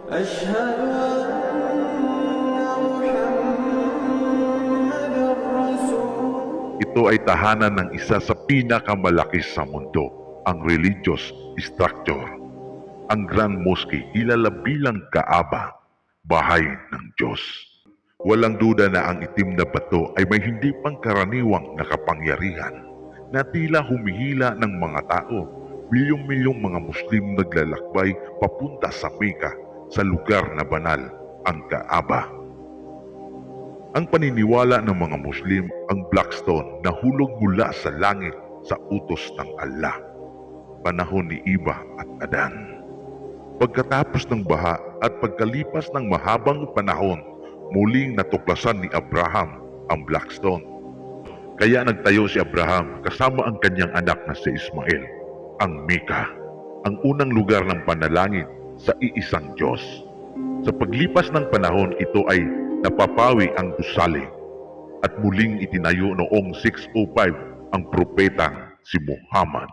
أشهد أن محمدًا رسول Ito ay tahanan ng isa sa pinakamalaki sa mundo, ang religious structure. Ang Grand Mosque kilala bilang Kaaba, bahay ng Diyos. Walang duda na ang itim na bato ay may hindi pangkaraniwang na kapangyarihan na tila humihila ng mga tao. Milyong-milyong mga Muslim naglalakbay papunta sa Mecca, sa lugar na banal, ang Kaaba. Ang paniniwala ng mga Muslim, ang Black Stone na hulog mula sa langit sa utos ng Allah, panahon ni Iba at Adan. Pagkatapos ng baha at pagkalipas ng mahabang panahon, muling natuklasan ni Abraham ang Black Stone. Kaya nagtayo si Abraham kasama ang kanyang anak na si Ismael, ang Mecca, ang unang lugar ng panalangin sa iisang Diyos. Sa paglipas ng panahon, ito ay napapawi ang gusali at muling itinayo noong 605 ang propetang si Muhammad.